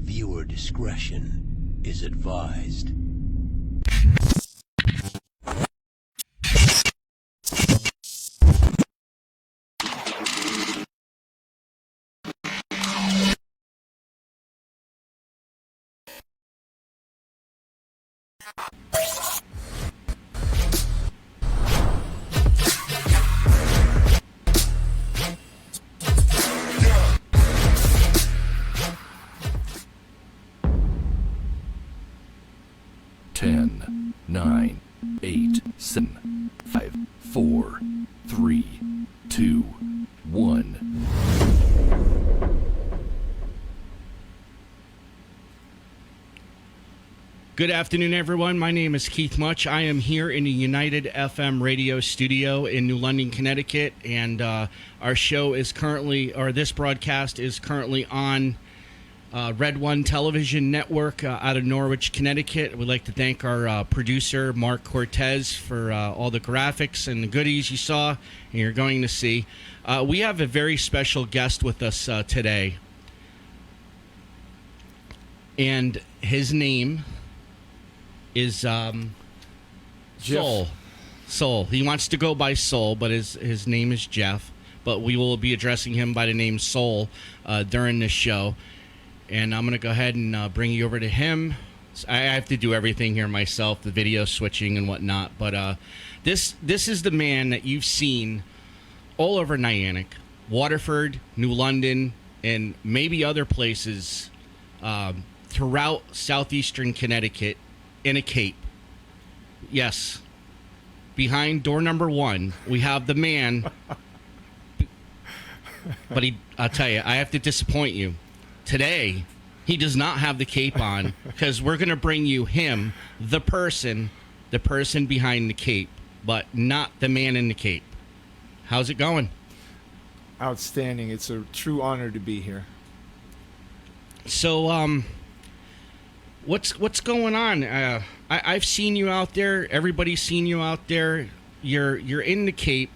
Viewer discretion is advised. Ten, 9, 8, 7, 5, 4, 3, 2, 1. Good afternoon, everyone. My name is Keith Mutch. I am here in the United FM radio studio in New London, Connecticut, and our show is currently, or this broadcast is currently on Red One Television Network out of Norwich, Connecticut. We'd like to thank our producer, Mark Cortez, for all the graphics and the goodies you saw and you're going to see. We have a very special guest with us today, and his name is Soul. Soul. He wants to go by Soul, but his name is Jeff. But we will be addressing him by the name Soul during this show. And I'm going to go ahead and bring you over to him. I have to do everything here myself, the video switching and whatnot. But this is the man that you've seen all over Niantic, Waterford, New London, and maybe other places throughout southeastern Connecticut in a cape. Yes. Behind door number 1, we have the man. But I'll tell you, I have to disappoint you. Today, he does not have the cape on because we're going to bring you him, the person behind the cape, but not the man in the cape. How's it going? Outstanding. It's a true honor to be here. So, what's going on? I've seen you out there. Everybody's seen you out there. You're in the cape.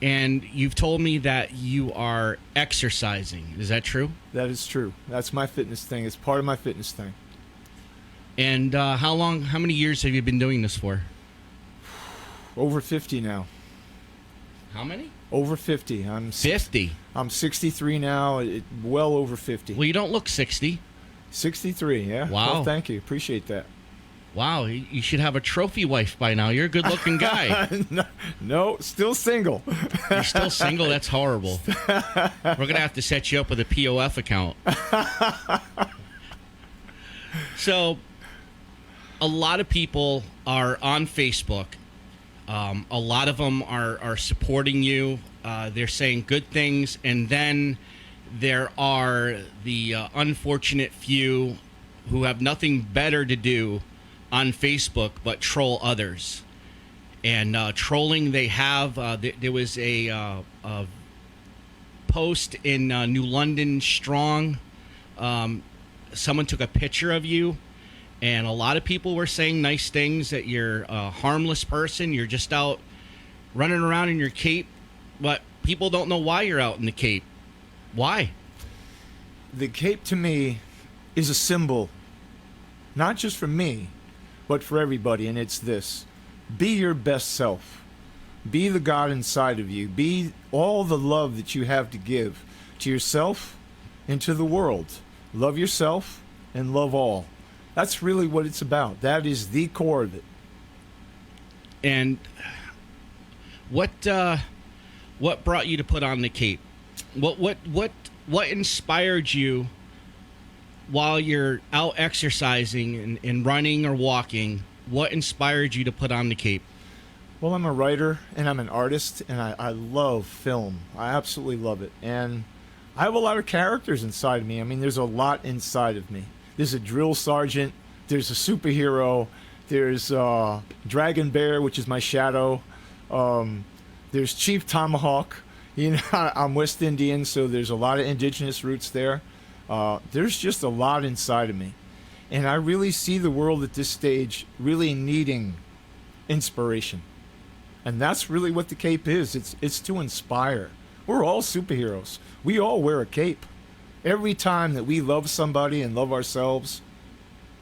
And you've told me that you are exercising. Is that true? That is true. That's my fitness thing. It's part of my fitness thing. And how many years have you been doing this for? Over 50 now. How many? Over 50. 50? I'm 63 now. Well over 50. Well, you don't look 60. 63, yeah. Wow. Well, thank you. Appreciate that. Wow, you should have a trophy wife by now. You're a good-looking guy. No, still single. You're still single? That's horrible. We're going to have to set you up with a POF account. So, a lot of people are on Facebook. A lot of them are supporting you. They're saying good things. And then there are the unfortunate few who have nothing better to do on Facebook but troll others. And trolling, they have there was a post in New London Strong. Someone took a picture of you, and a lot of people were saying nice things, that you're a harmless person, you're just out running around in your cape, but people don't know why you're out in the cape. Why? The cape to me is a symbol, not just for me, but for everybody, and it's this: be your best self. Be the God inside of you. Be all the love that you have to give to yourself and to the world. Love yourself and love all. That's really what it's about. That is the core of it. And what brought you to put on the cape? What inspired you while you're out exercising and running or walking? What inspired you to put on the cape? Well, I'm a writer and I'm an artist, and I love film. I absolutely love it. And I have a lot of characters inside of me. I mean, there's a lot inside of me. There's a drill sergeant. There's a superhero. There's Dragon Bear, which is my shadow. There's Chief Tomahawk. You know, I'm West Indian, so there's a lot of indigenous roots there. There's just a lot inside of me. And I really see the world at this stage really needing inspiration. And that's really what the cape is. It's to inspire. We're all superheroes. We all wear a cape. Every time that we love somebody and love ourselves,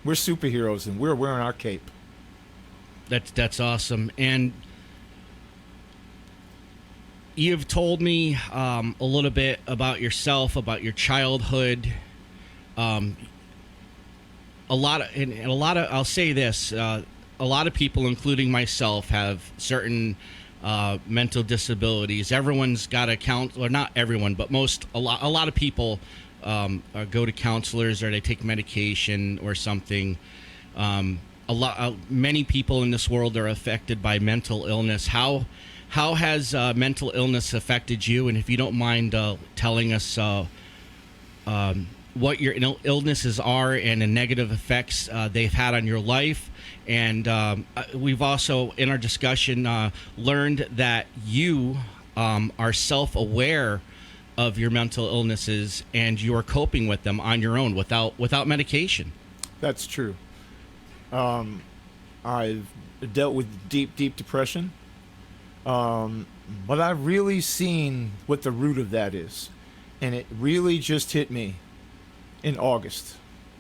we're superheroes and we're wearing our cape. That's awesome. And you've told me a little bit about yourself, about your childhood. I'll say this: a lot of people, including myself, have certain mental disabilities. Everyone's got a or not everyone, but a lot of people go to counselors or they take medication or something. Many people in this world are affected by mental illness. How has mental illness affected you? And if you don't mind telling us what your illnesses are and the negative effects they've had on your life. And we've also, in our discussion, learned that you are self-aware of your mental illnesses and you are coping with them on your own without medication. That's true. I've dealt with deep depression, but I've really seen what the root of that is, and it really just hit me in August.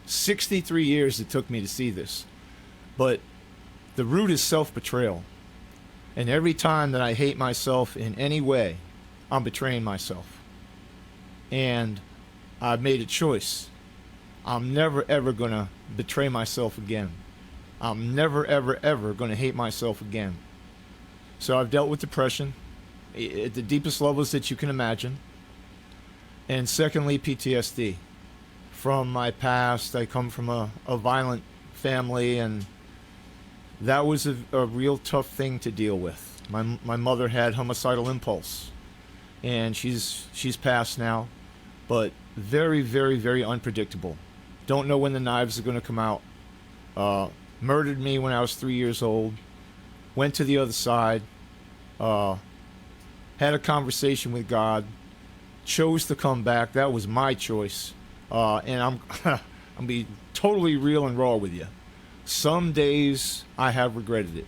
63 years it took me to see this, but the root is self-betrayal, and every time that I hate myself in any way, I'm betraying myself, and I've made a choice. I'm never ever gonna betray myself again. I'm never, ever going to hate myself again. So I've dealt with depression at the deepest levels that you can imagine. And secondly, PTSD. From my past, I come from a violent family, and that was a real tough thing to deal with. My mother had homicidal impulse, and she's passed now, but very, very, very unpredictable. Don't know when the knives are going to come out. Murdered me when I was 3 years old, went to the other side, had a conversation with God, chose to come back. That was my choice. And I'm gonna be totally real and raw with you. Some days I have regretted it.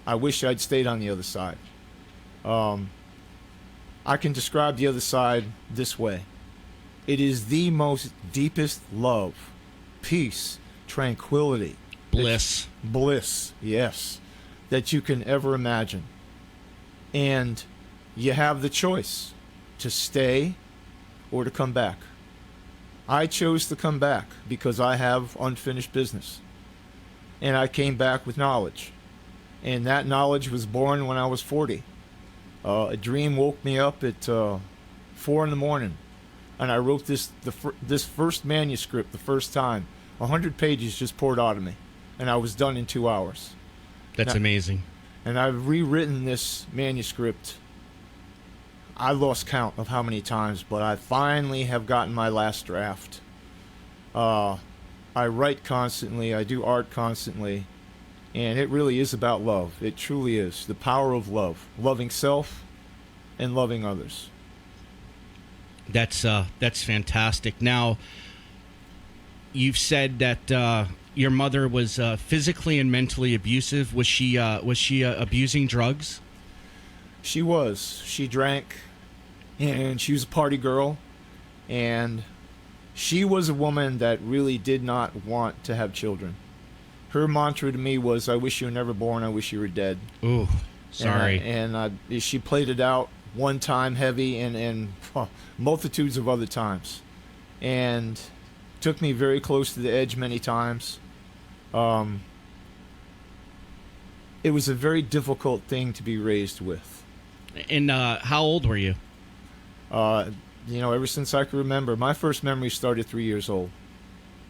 I wish I'd stayed on the other side. I can describe the other side this way. It is the most deepest love, peace, tranquility, bliss, yes, that you can ever imagine. And you have the choice to stay or to come back. I chose to come back because I have unfinished business, and I came back with knowledge, and that knowledge was born when I was 40. A dream woke me up at 4 a.m, and I wrote this first manuscript the first time. 100 pages just poured out of me, and I was done in 2 hours. That's amazing. And I've rewritten this manuscript. I lost count of how many times, but I finally have gotten my last draft. I write constantly. I do art constantly. And it really is about love. It truly is. The power of love. Loving self and loving others. That's fantastic. Now, you've said that your mother was physically and mentally abusive. Was she abusing drugs? She was. She drank, and she was a party girl, and she was a woman that really did not want to have children. Her mantra to me was, "I wish you were never born. I wish you were dead." Ooh, sorry. And she played it out one time heavy and multitudes of other times, and took me very close to the edge many times. It was a very difficult thing to be raised with. And how old were you? Ever since I can remember. My first memory started 3 years old.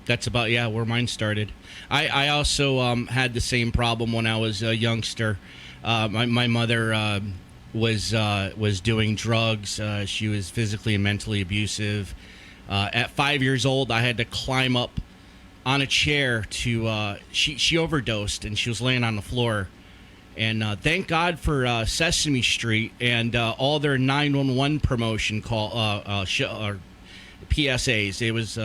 That's about, where mine started. I also had the same problem when I was a youngster. My mother was doing drugs. She was physically and mentally abusive. At 5 years old, I had to climb up on a chair to. She overdosed and she was laying on the floor. And thank God for Sesame Street and all their 911 promotion PSAs. It was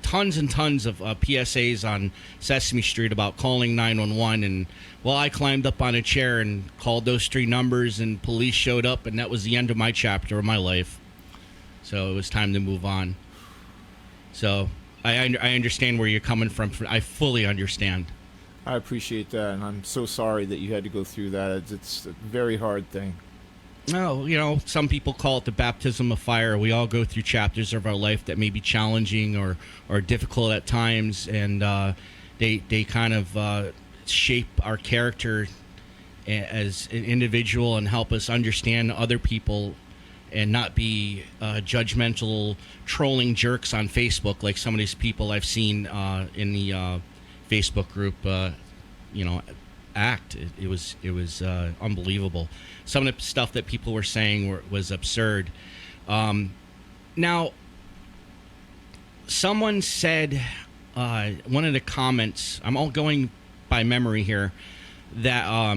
tons and tons of PSAs on Sesame Street about calling 911. And I climbed up on a chair and called those 3 numbers, and police showed up, and that was the end of my chapter of my life. So it was time to move on. So I understand where you're coming from. I fully understand. I appreciate that, and I'm so sorry that you had to go through that. It's a very hard thing. No, some people call it the baptism of fire. We all go through chapters of our life that may be challenging or difficult at times, and they kind of shape our character as an individual and help us understand other people and not be judgmental, trolling jerks on Facebook like some of these people I've seen in the Facebook group, act. It was unbelievable. Some of the stuff that people were saying was absurd. Now, someone said, one of the comments, I'm all going by memory here, that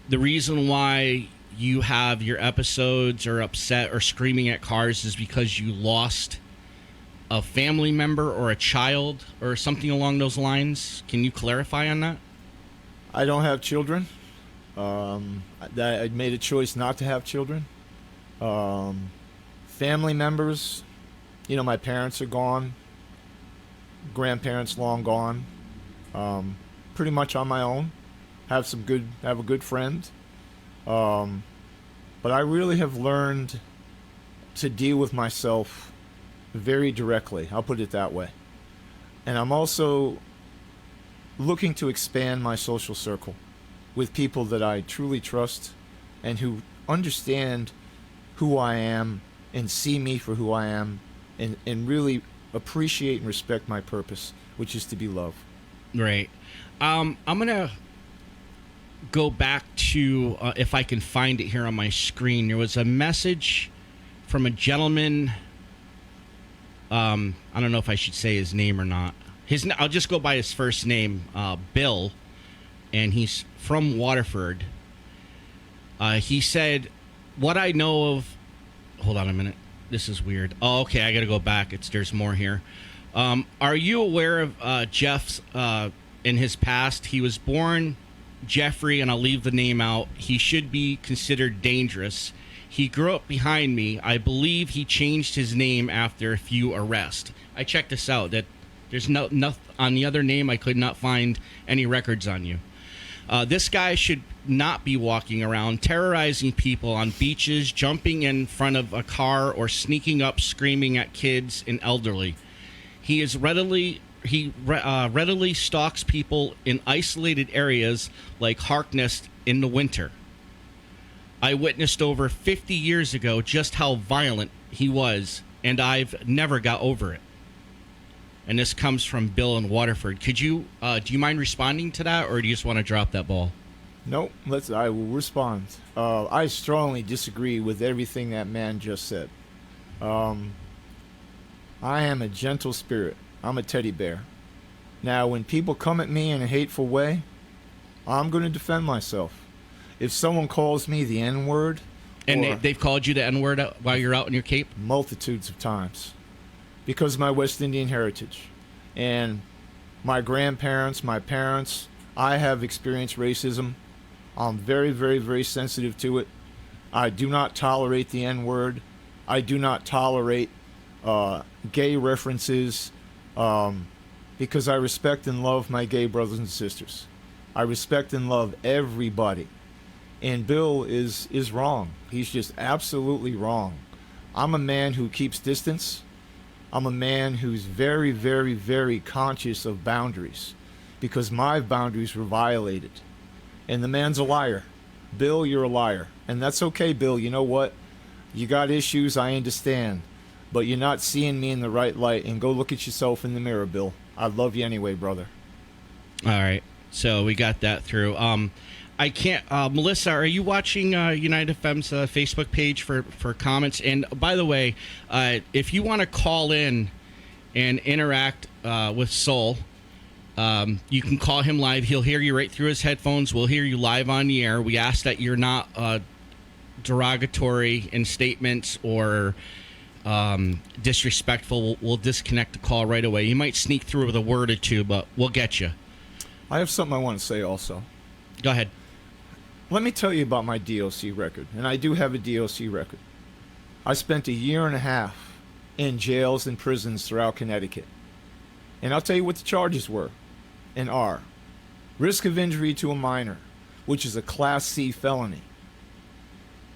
the reason why you have your episodes or upset or screaming at cars is because you lost a family member or a child or something along those lines. Can you clarify on that? I don't have children. I made a choice not to have children. Family members, my parents are gone. Grandparents long gone. Pretty much on my own. Have a good friend. But I really have learned to deal with myself very directly. I'll put it that way. And I'm also looking to expand my social circle with people that I truly trust and who understand who I am and see me for who I am and really appreciate and respect my purpose, which is to be loved. Right. I'm going to go back to, if I can find it here on my screen. There was a message from a gentleman. I don't know if I should say his name or not. I'll just go by his first name, Bill, and he's from Waterford. He said, what I know of... Hold on a minute. This is weird. Oh, okay, I got to go back. There's more here. Are you aware of Jeff's, in his past? He was born Jeffrey, and I'll leave the name out. He should be considered dangerous. He grew up behind me. I believe he changed his name after a few arrests. I checked this out. That there's no on the other name. I could not find any records on you. This guy should not be walking around terrorizing people on beaches, jumping in front of a car, or sneaking up screaming at kids and elderly. He readily stalks people in isolated areas like Harkness in the winter. I witnessed over 50 years ago just how violent he was, and I've never got over it. And this comes from Bill in Waterford. Could you, do you mind responding to that, or do you just want to drop that ball? Nope, I will respond. I strongly disagree with everything that man just said. I am a gentle spirit. I'm a teddy bear. Now, when people come at me in a hateful way, I'm going to defend myself. If someone calls me the N-word... And they've called you the N-word while you're out in your cape? Multitudes of times. Because of my West Indian heritage. And my grandparents, my parents, I have experienced racism. I'm very, very, very sensitive to it. I do not tolerate the N-word. I do not tolerate gay references because I respect and love my gay brothers and sisters. I respect and love everybody. And Bill is wrong. He's just absolutely wrong. I'm a man who keeps distance. I'm a man who's very, very, very conscious of boundaries because my boundaries were violated. And the man's a liar. Bill, you're a liar. And that's okay, Bill. You know what? You got issues, I understand. But you're not seeing me in the right light. And go look at yourself in the mirror, Bill. I love you anyway, brother. All right. So we got that through. I can't... Melissa, are you watching United FM's Facebook page for comments? And by the way, if you want to call in and interact with Soul, you can call him live. He'll hear you right through his headphones. We'll hear you live on the air. We ask that you're not derogatory in statements or disrespectful. We'll disconnect the call right away. You might sneak through with a word or two, but we'll get you. I have something I want to say also. Go ahead. Let me tell you about my DOC record, and I do have a DOC record. I spent a year and a half in jails and prisons throughout Connecticut. And I'll tell you what the charges were and are. Risk of injury to a minor, which is a Class C felony.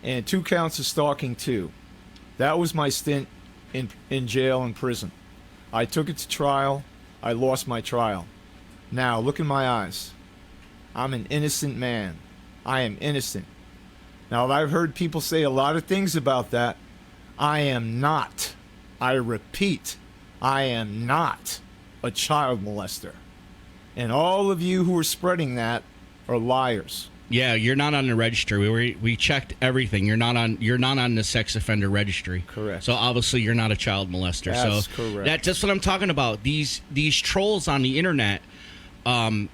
And 2 counts of stalking, too. That was my stint in jail and prison. I took it to trial. I lost my trial. Now, look in my eyes. I'm an innocent man. I am innocent. Now, I've heard people say a lot of things about that. I am not. I repeat, I am not a child molester. And all of you who are spreading that are liars. Yeah, you're not on the registry. We checked everything. You're not on the sex offender registry. Correct. So obviously you're not a child molester. That's so correct. That's just what I'm talking about. These trolls on the internet, one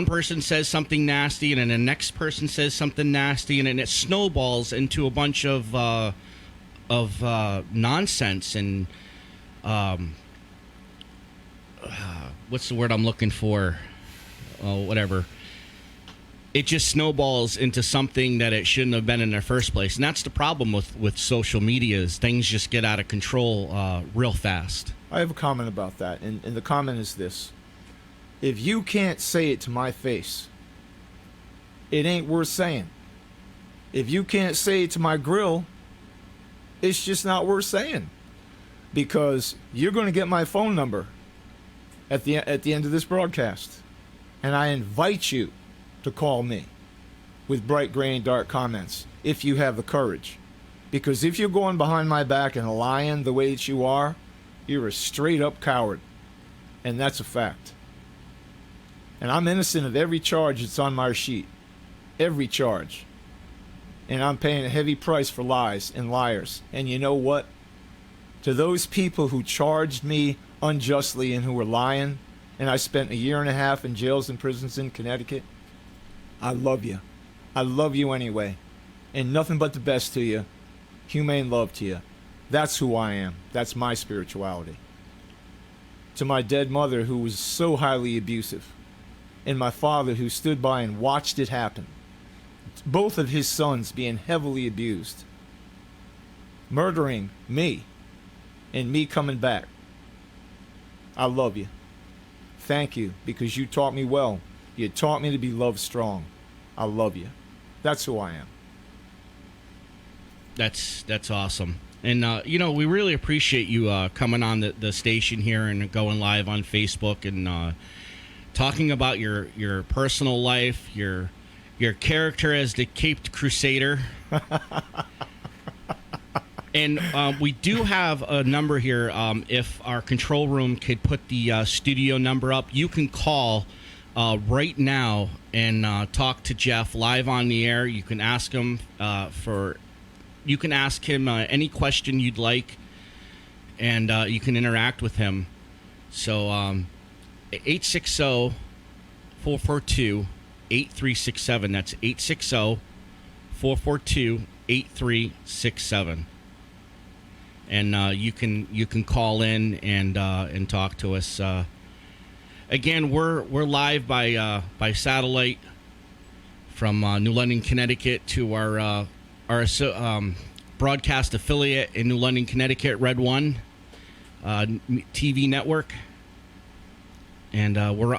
person says something nasty, and then the next person says something nasty, and then it snowballs into a bunch of nonsense and what's the word I'm looking for? Oh, whatever. It just snowballs into something that it shouldn't have been in the first place. And that's the problem with social media is things just get out of control real fast. I have a comment about that, and the comment is this. If you can't say it to my face, it ain't worth saying. If you can't say it to my grill, it's just not worth saying. Because you're going to get my phone number at the end of this broadcast. And I invite you to call me with bright gray and dark comments if you have the courage. Because if you're going behind my back and lying the way that you are, you're a straight up coward. And that's a fact. And I'm innocent of every charge that's on my sheet. Every charge. And I'm paying a heavy price for lies and liars. And you know what? To those people who charged me unjustly and who were lying, and I spent 1.5 years in jails and prisons in Connecticut, I love you. I love you anyway. And nothing but the best to you. Humane love to you. That's who I am. That's my spirituality. To my dead mother who was so highly abusive, and my father who stood by and watched it happen. Both of his sons being heavily abused. Murdering me. And me coming back. I love you. Thank you, because you taught me well. You taught me to be love strong. I love you. That's who I am. That's awesome. And, we really appreciate you coming on the station here and going live on Facebook and talking about your personal life, your character as the Caped Crusader. And we do have a number here. If our control room could put the studio number up, you can call right now and talk to Jeff live on the air. You can ask him any question you'd like, and you can interact with him. So 860-442-8367. That's 860-442-8367. And you can call in and talk to us. Again, we're live by satellite from New London, Connecticut, to our broadcast affiliate in New London, Connecticut, Red One TV network, and we're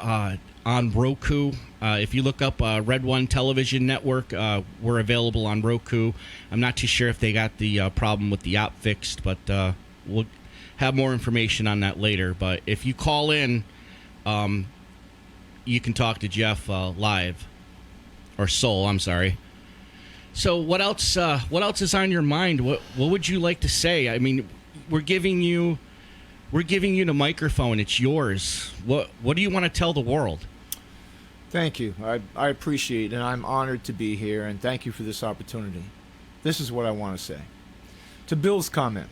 on Roku. If you look up Red One Television Network, we're available on Roku. I'm not too sure if they got the problem with the app fixed, but we'll have more information on that later. But if you call in, you can talk to Jeff live, or Soul. I'm sorry. So what else? What else is on your mind? What would you like to say? I mean, we're giving you the microphone. It's yours. What do you want to tell the world? Thank you. I appreciate it, and I'm honored to be here, and thank you for this opportunity. This is what I want to say. To Bill's comment,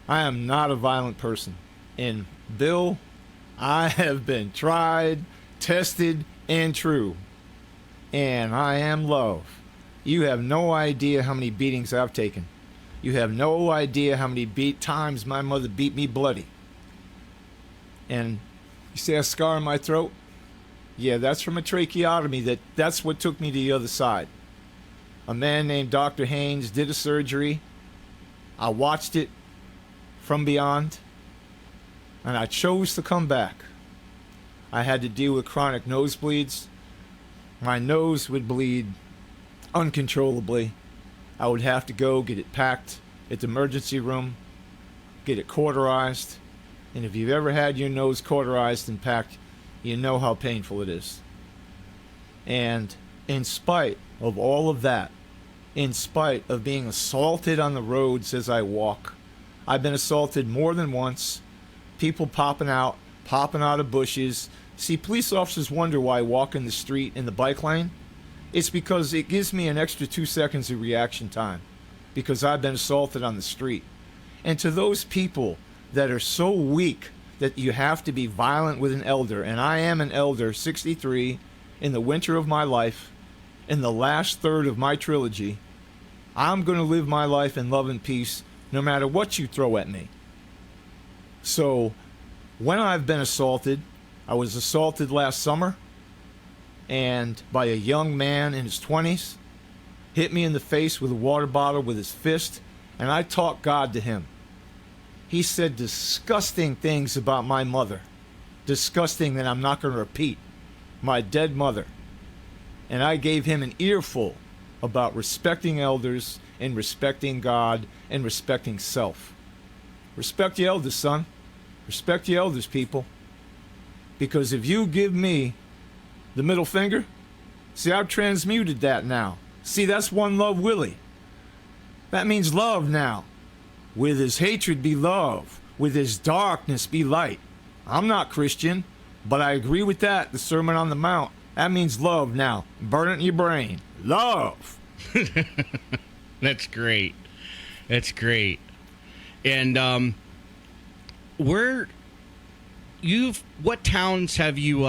I am not a violent person. And Bill, I have been tried, tested, and true. And I am love. You have no idea how many beatings I've taken. You have no idea how many times my mother beat me bloody. And you see a scar on my throat? Yeah, that's from a tracheotomy. That's what took me to the other side. A man named Dr. Haynes did a surgery, I watched it from beyond, and I chose to come back. I had to deal with chronic nosebleeds. My nose would bleed uncontrollably. I would have to go get it packed at the emergency room, get it cauterized, and if you've ever had your nose cauterized and packed, you know how painful it is. And in spite of all of that, in spite of being assaulted on the roads as I walk, I've been assaulted more than once, people popping out of bushes. See, police officers wonder why I walk in the street in the bike lane. It's because it gives me an extra 2 seconds of reaction time because I've been assaulted on the street. And to those people that are so weak that you have to be violent with an elder, and I am an elder, 63, in the winter of my life, in the last third of my trilogy, I'm going to live my life in love and peace no matter what you throw at me. So when I've been assaulted, I was assaulted last summer, and by a young man in his 20s, hit me in the face with a water bottle with his fist, and I talked God to him. He said disgusting things about my mother, disgusting that I'm not going to repeat, my dead mother. And I gave him an earful about respecting elders and respecting God and respecting self. Respect your elders, son. Respect your elders, people. Because if you give me the middle finger, see, I've transmuted that now. See, that's one love Willie. That means love now. With his hatred be love. With his darkness be light. I'm not Christian, but I agree with that, the Sermon on the Mount. That means love now. Burn it in your brain. Love. That's great. That's great. And what towns have you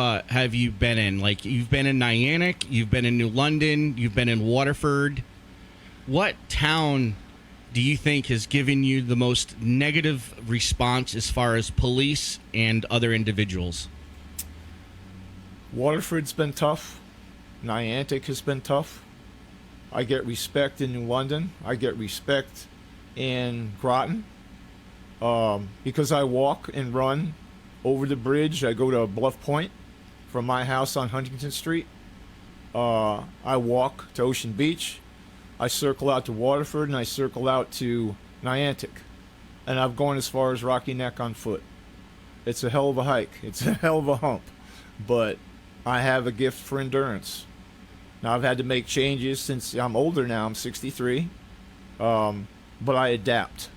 been in? Like, you've been in Niantic, you've been in New London, you've been in Waterford. What town do you think has given you the most negative response as far as police and other individuals? Waterford's been tough. Niantic has been tough. I get respect in New London. I get respect in Groton. Because I walk and run over the bridge. I go to Bluff Point from my house on Huntington Street. I walk to Ocean Beach. I circle out to Waterford, and I circle out to Niantic. And I've gone as far as Rocky Neck on foot. It's a hell of a hike. It's a hell of a hump. But I have a gift for endurance. Now, I've had to make changes since I'm older now. I'm 63. But I adapt.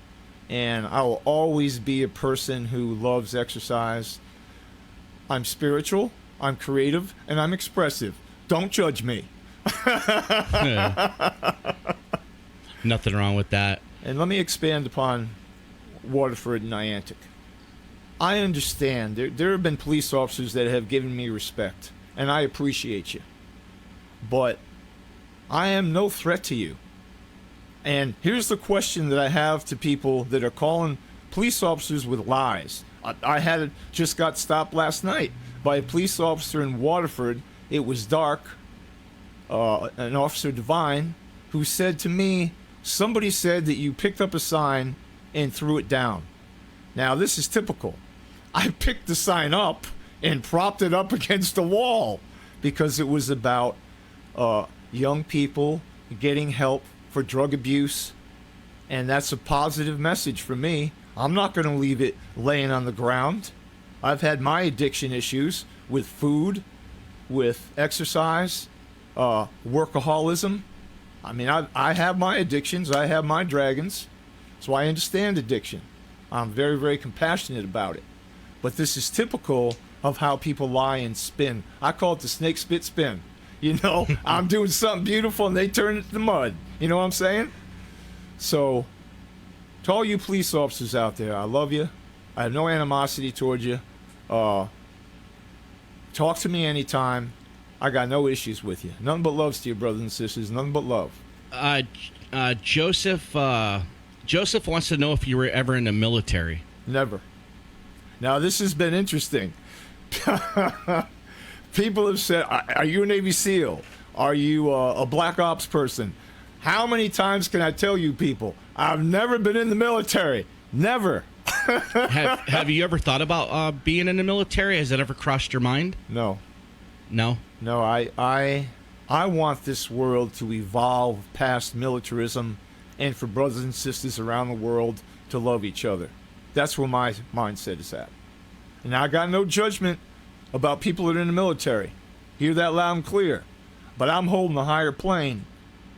And I will always be a person who loves exercise. I'm spiritual, I'm creative, and I'm expressive. Don't judge me. Nothing wrong with that. And let me expand upon Waterford and Niantic. I understand. There have been police officers that have given me respect, and I appreciate you. But I am no threat to you. And here's the question that I have to people that are calling police officers with lies. I just got stopped last night by a police officer in Waterford. It was dark. An officer Divine, who said to me, somebody said that you picked up a sign and threw it down. Now, this is typical. I picked the sign up and propped it up against the wall because it was about young people getting help for drug abuse, and that's a positive message for me. I'm not going to leave it laying on the ground. I've had my addiction issues with food, with exercise, workaholism. I mean, I have my addictions. I have my dragons. So I understand addiction. I'm very, very compassionate about it. But this is typical of how people lie and spin. I call it the snake spit spin. You know, I'm doing something beautiful and they turn it to mud. You know what I'm saying? So, to all you police officers out there, I love you. I have no animosity towards you. Talk to me anytime. I got no issues with you. Nothing but loves to you, brothers and sisters. Nothing but love. Joseph wants to know if you were ever in the military. Never. Now, this has been interesting. People have said, are you a Navy SEAL? Are you a Black Ops person? How many times can I tell you people? I've never been in the military. Never. Have you ever thought about being in the military? Has that ever crossed your mind? No. No? No, I want this world to evolve past militarism and for brothers and sisters around the world to love each other. That's where my mindset is at. And I got no judgment about people that are in the military. Hear that loud and clear. But I'm holding a higher plane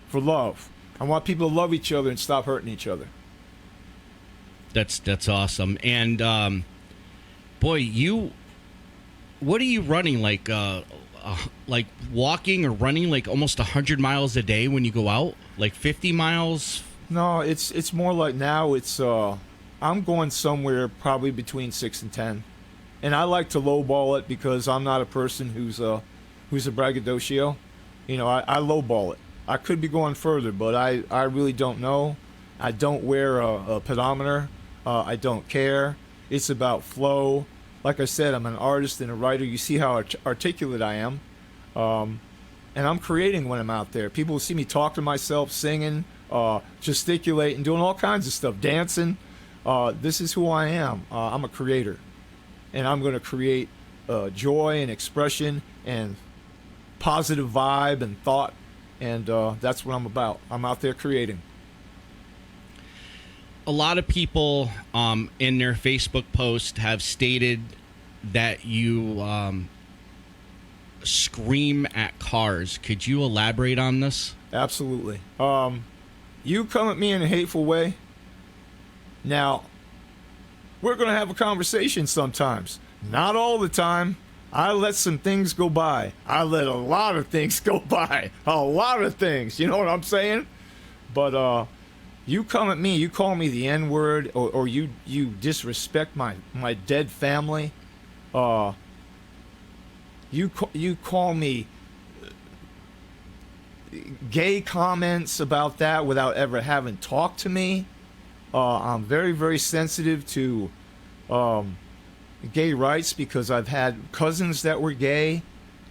for love. I want people to love each other and stop hurting each other. That's awesome. And boy, what are you running, like walking or running like almost 100 miles a day when you go out, like 50 miles? No, it's more like now it's I'm going somewhere probably between 6 and 10, and I like to lowball it because I'm not a person who's a braggadocio. You know, I lowball it. I could be going further, but I really don't know. I don't wear a pedometer. I don't care. It's about flow. Like I said, I'm an artist and a writer. You see how articulate I am. And I'm creating when I'm out there. People will see me talk to myself, singing, gesticulating, doing all kinds of stuff, dancing. This is who I am. I'm a creator. And I'm going to create joy and expression and positive vibe and thought. And that's what I'm about. I'm out there creating. A lot of people in their Facebook post have stated that you scream at cars. Could you elaborate on this? Absolutely. You come at me in a hateful way. Now, we're going to have a conversation sometimes. Not all the time. I let some things go by. I let a lot of things go by. A lot of things. You know what I'm saying? But you come at me, you call me the N-word, or you disrespect my dead family. You call me gay comments about that without ever having talked to me. I'm very, very sensitive to gay rights because I've had cousins that were gay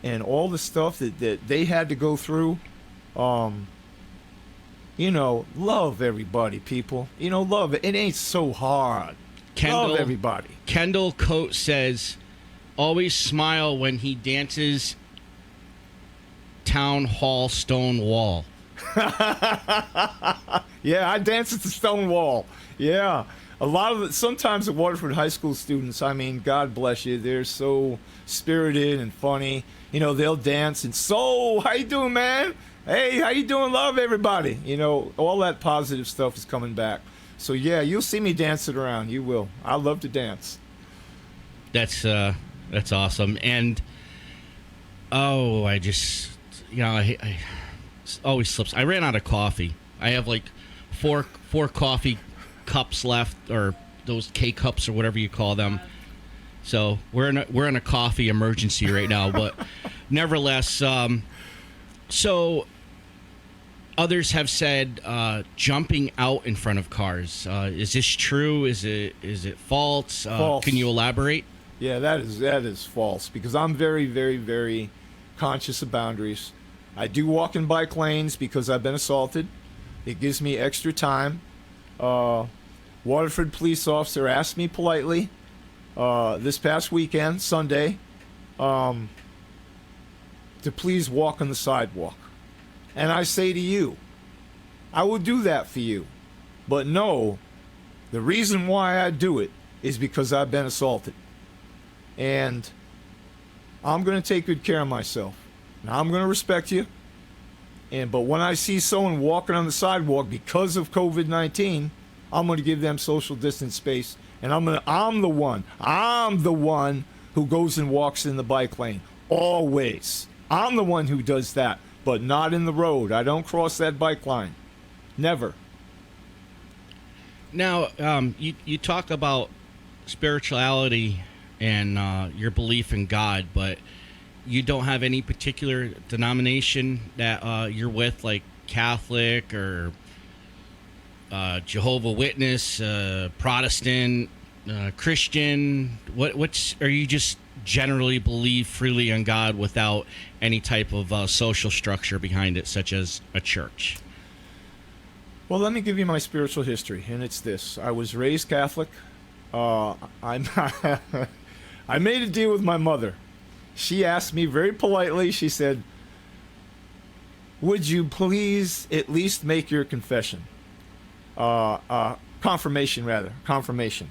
and all the stuff that they had to go through. You know, love everybody, people. You know, love it. It ain't so hard. Love everybody. Kendall Coate says, always smile when he dances Town Hall Stone Wall. Yeah, I dance at the stone wall. Yeah. A lot of sometimes the Waterford High School students, I mean, God bless you, they're so spirited and funny. You know, they'll dance and, so, how you doing, man? Hey, how you doing? Love everybody. You know, all that positive stuff is coming back. So, yeah, you'll see me dancing around. You will. I love to dance. That's awesome. And, I just, I always slips. I ran out of coffee. I have like four coffee cups left, or those K cups or whatever you call them. So we're in a coffee emergency right now. But nevertheless, so others have said jumping out in front of cars. Is this true? Is it false? False. Can you elaborate? Yeah, that is false because I'm very, very, very conscious of boundaries. I do walk in bike lanes because I've been assaulted. It gives me extra time. Waterford police officer asked me politely this past weekend, Sunday, to please walk on the sidewalk. And I say to you, I will do that for you. But no, the reason why I do it is because I've been assaulted. And I'm going to take good care of myself. Now, I'm going to respect you. But when I see someone walking on the sidewalk because of COVID-19, I'm going to give them social distance space. And I'm the one who goes and walks in the bike lane. Always. I'm the one who does that. But not in the road. I don't cross that bike line. Never. Now, you talk about spirituality and your belief in God, but you don't have any particular denomination that you're with, like Catholic or Jehovah Witness, Protestant, Christian. What's are you just generally believe freely in God without any type of social structure behind it, such as a church? Well, let me give you my spiritual history, and it's this. I was raised Catholic. I'm I made a deal with my mother. She asked me very politely, she said, would you please at least make your confession? Confirmation, rather. Confirmation.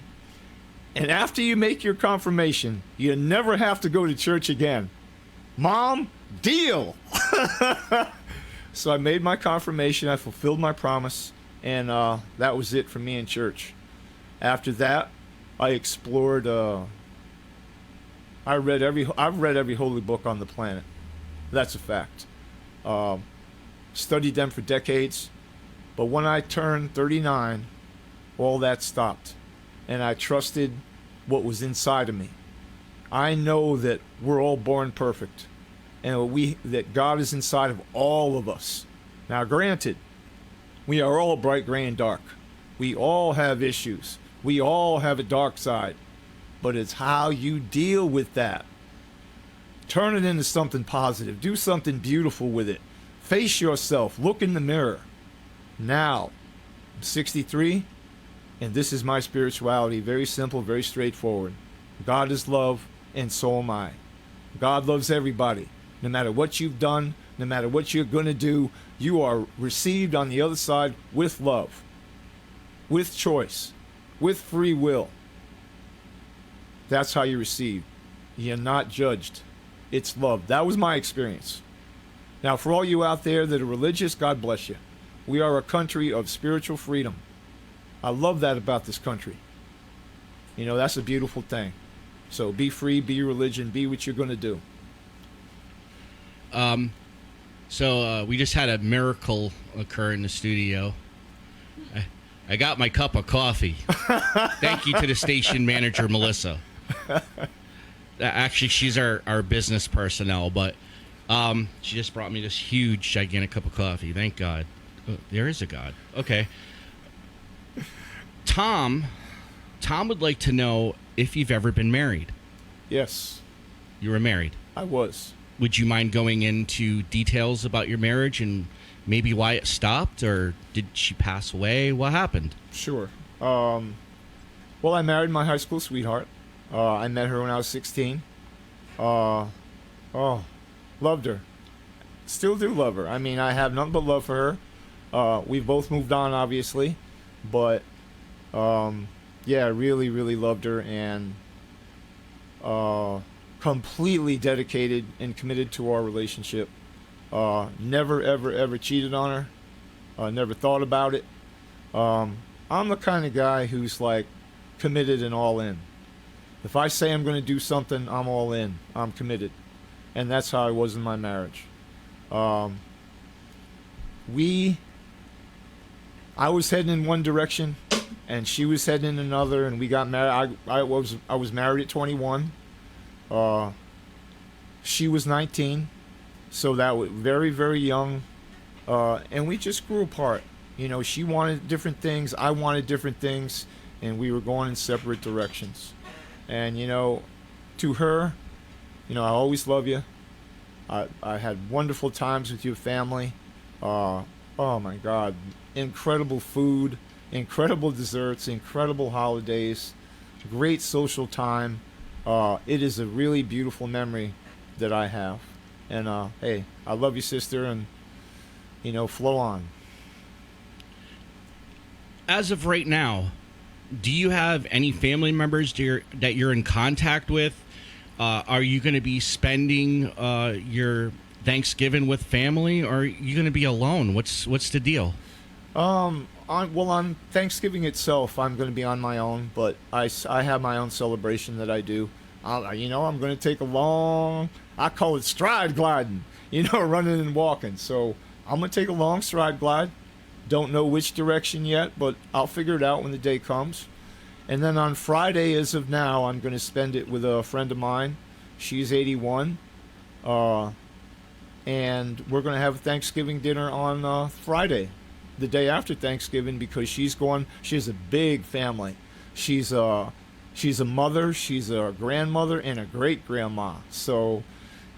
And after you make your confirmation, you never have to go to church again. Mom, deal! So I made my confirmation, I fulfilled my promise, and that was it for me in church. After that, I explored, I've read every holy book on the planet. That's a fact. Studied them for decades, but when I turned 39, all that stopped, and I trusted what was inside of me. I know that we're all born perfect, and that God is inside of all of us. Now, granted, we are all bright, gray, and dark. We all have issues. We all have a dark side, but it's how you deal with that. Turn it into something positive. Do something beautiful with it. Face yourself. Look in the mirror. Now, I'm 63, and this is my spirituality. Very simple, very straightforward. God is love, and so am I. God loves everybody. No matter what you've done, no matter what you're going to do, you are received on the other side with love, with choice, with free will. That's how you receive. You're not judged. It's love. That was my experience. Now, for all you out there that are religious, God bless you. We are a country of spiritual freedom. I love that about this country. You know, that's a beautiful thing. So be free, be your religion, be what you're going to do. So we just had a miracle occur in the studio. I got my cup of coffee. Thank you to the station manager, Melissa. Actually, she's our business personnel, but she just brought me this huge, gigantic cup of coffee. Thank God. Oh, there is a God. Okay. Tom would like to know if you've ever been married. Yes. You were married. I was. Would you mind going into details about your marriage and maybe why it stopped, or did she pass away? What happened? Sure. Well, I married my high school sweetheart. I met her when I was 16. Loved her. Still do love her. I mean, I have nothing but love for her. We've both moved on, obviously, but yeah, really, really loved her, and completely dedicated and committed to our relationship. Never, ever, ever cheated on her. Never thought about it. I'm the kind of guy who's like committed and all in. If I say I'm going to do something, I'm all in. I'm committed. And that's how I was in my marriage. I was heading in one direction, and she was heading in another, and we got married. I was married at 21. She was 19, so that was very, very young, and we just grew apart. You know, she wanted different things, I wanted different things, and we were going in separate directions. And you know, to her, you know, I always love you. I had wonderful times with your family. Oh my God, incredible food, incredible desserts, incredible holidays, great social time. It is a really beautiful memory that I have. And hey, I love you, sister, and you know, flow on. As of right now, do you have any family members that you're in contact with? Are you going to be spending your Thanksgiving with family, or are you going to be alone? What's the deal? On Thanksgiving itself, I'm going to be on my own, but I have my own celebration that I do. You know, I'm going to take I call it stride gliding, you know, running and walking. So I'm going to take a long stride glide. Don't know which direction yet, but I'll figure it out when the day comes. And then on Friday, as of now, I'm going to spend it with a friend of mine. She's 81. And we're going to have Thanksgiving dinner on Friday, the day after Thanksgiving, because she has a big family. She's a mother, she's a grandmother, and a great-grandma. So,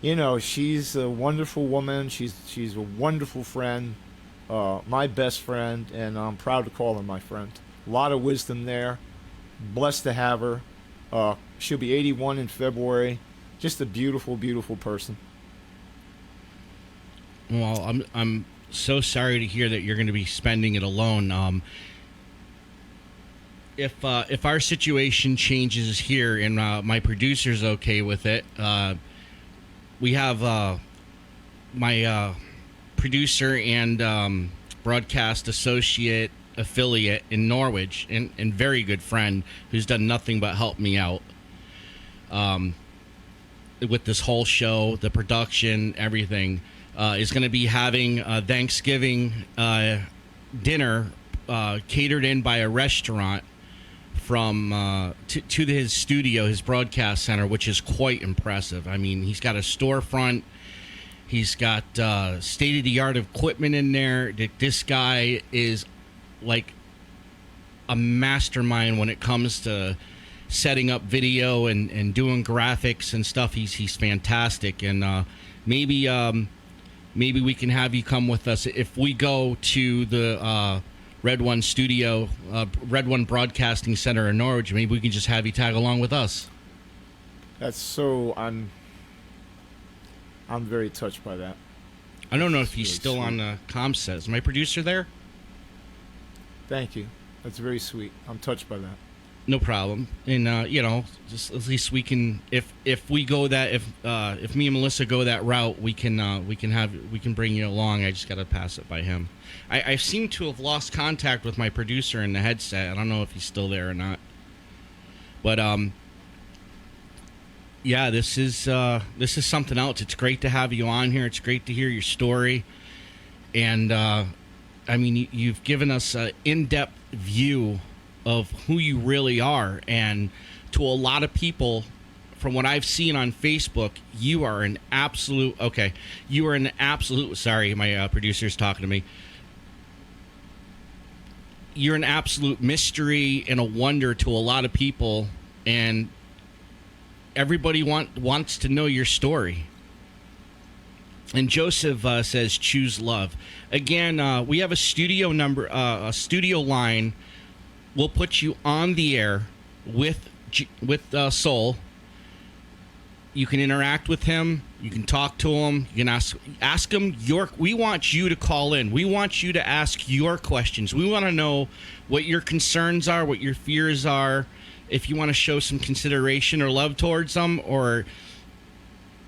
you know, she's a wonderful woman. She's a wonderful friend. my best friend, and I'm proud to call her my friend. A lot of wisdom there. Blessed to have her. She'll be 81 in February. Just a beautiful, beautiful person. Well, I'm so sorry to hear that you're going to be spending it alone. If our situation changes here and my producer's okay with it, we have my producer and broadcast associate affiliate in Norwich and very good friend who's done nothing but help me out with this whole show, the production, everything. Is going to be having a Thanksgiving dinner catered in by a restaurant from to his studio, his broadcast center, which is quite impressive. I mean, he's got a storefront. He's got state-of-the-art equipment in there. This guy is like a mastermind when it comes to setting up video and doing graphics and stuff. He's fantastic. And maybe we can have you come with us if we go to the Red One Studio, Red One Broadcasting Center in Norwich. Maybe we can just have you tag along with us. That's so. I'm very touched by that. I don't know if he's really still sweet. on the comm set. Is my producer there? Thank you. That's very sweet. I'm touched by that. No problem. And just at least we can, if we go that, if me and Melissa go that route, we can bring you along. I just got to pass it by him. I seem to have lost contact with my producer in the headset. I don't know if he's still there or not. But yeah, this is something else. It's great to have you on here. It's great to hear your story, and I mean, you've given us an in-depth view of who you really are, and to a lot of people, from what I've seen on Facebook, you are an absolute. Sorry, my producer's talking to me. You're an absolute mystery and a wonder to a lot of people, and everybody wants to know your story. And Joseph says, choose love. Again, we have a studio number, a studio line. We'll put you on the air with Soul. You can interact with him. You can talk to him. You can ask him we want you to call in. We want you to ask your questions. We want to know what your concerns are, what your fears are, if you want to show some consideration or love towards them, or,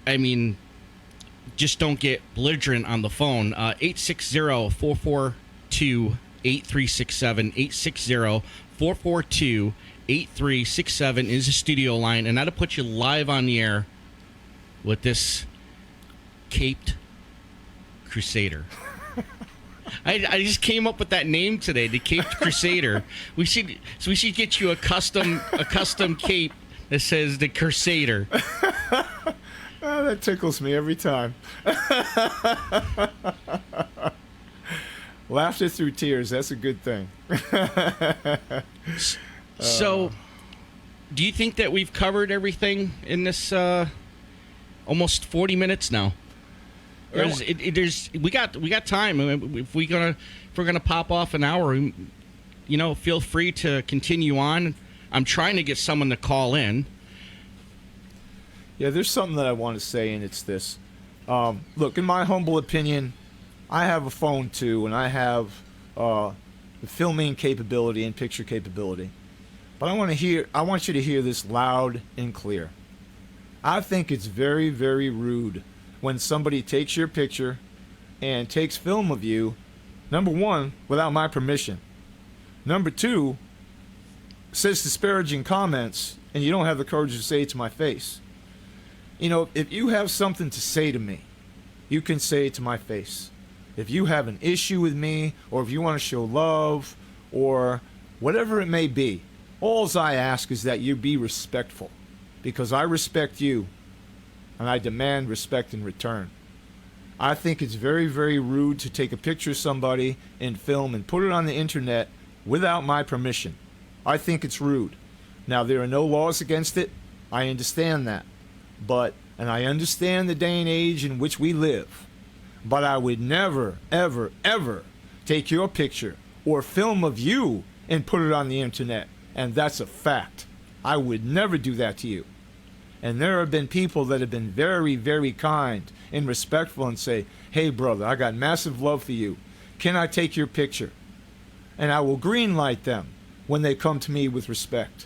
I mean, just don't get belligerent on the phone. 860-442-8367, 860-442-8367 is the studio line, and that'll put you live on the air with this caped crusader. I just came up with that name today, the Caped Crusader. We should get you a custom cape that says the Crusader. Oh, that tickles me every time. Laughter through tears, that's a good thing. So, do you think that we've covered everything in this almost 40 minutes now? Or we got time. If we're gonna pop off an hour, feel free to continue on. I'm trying to get someone to call in. Yeah, there's something that I want to say, and it's this. Look, in my humble opinion, I have a phone too, and I have the filming capability and picture capability. But I want you to hear this loud and clear. I think it's very, very rude when somebody takes your picture and takes film of you, number one, without my permission. Number two, says disparaging comments, and you don't have the courage to say it to my face. If you have something to say to me, you can say it to my face. If you have an issue with me, or if you want to show love, or whatever it may be, all I ask is that you be respectful, because I respect you, and I demand respect in return. I think it's very, very rude to take a picture of somebody and film and put it on the internet without my permission. I think it's rude. Now, there are no laws against it. I understand that. And I understand the day and age in which we live. But I would never, ever, ever take your picture or film of you and put it on the internet. And that's a fact. I would never do that to you. And there have been people that have been very, very kind and respectful and say, hey, brother, I got massive love for you. Can I take your picture? And I will greenlight them when they come to me with respect.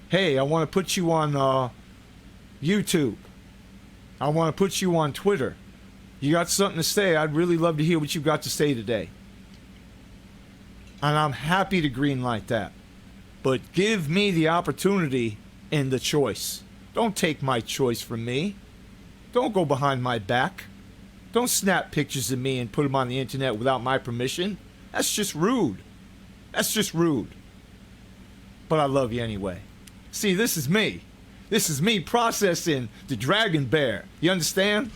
Hey, I want to put you on YouTube. I want to put you on Twitter. You got something to say? I'd really love to hear what you got to say today. And I'm happy to greenlight that. But give me the opportunity and the choice. Don't take my choice from me. Don't go behind my back. Don't snap pictures of me and put them on the internet without my permission. That's just rude. That's just rude. But I love you anyway. See, this is me. This is me processing the dragon bear. You understand?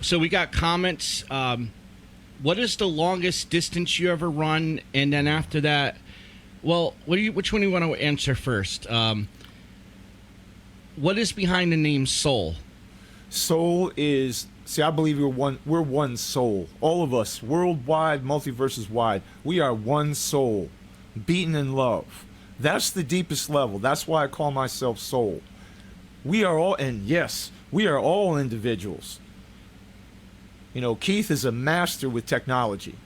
So we got comments. What is the longest distance you ever run? And then after that, well, which one do you want to answer first? What is behind the name Soul? Soul is, see, I believe we're one soul. All of us, worldwide, multiverses wide, we are one soul, beaten in love. That's the deepest level. That's why I call myself Soul. We are all, and yes, we are all individuals. You know, Keith is a master with technology.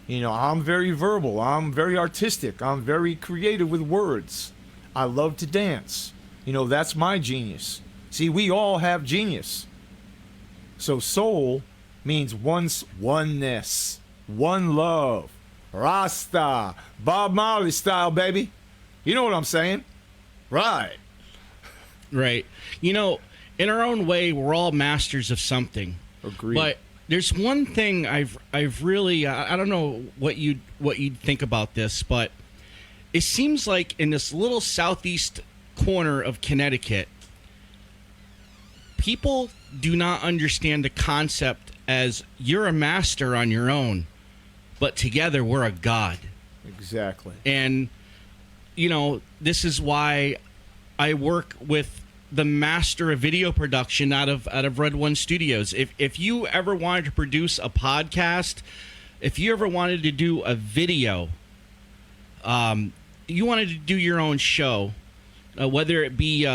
You know, I'm very verbal. I'm very artistic. I'm very creative with words. I love to dance. You know, that's my genius. See, we all have genius. So soul means oneness, one love, Rasta, Bob Marley style, baby. You know what I'm saying? Right. Right. You know, in our own way, we're all masters of something. Agreed. But there's one thing I've really I don't know what you'd think about this, but it seems like in this little southeast corner of Connecticut, people do not understand the concept as you're a master on your own, but together we're a god. Exactly. And you know, this is why I work with the master of video production out of Red One Studios. If you ever wanted to produce a podcast, if you ever wanted to do a video, you wanted to do your own show, whether it be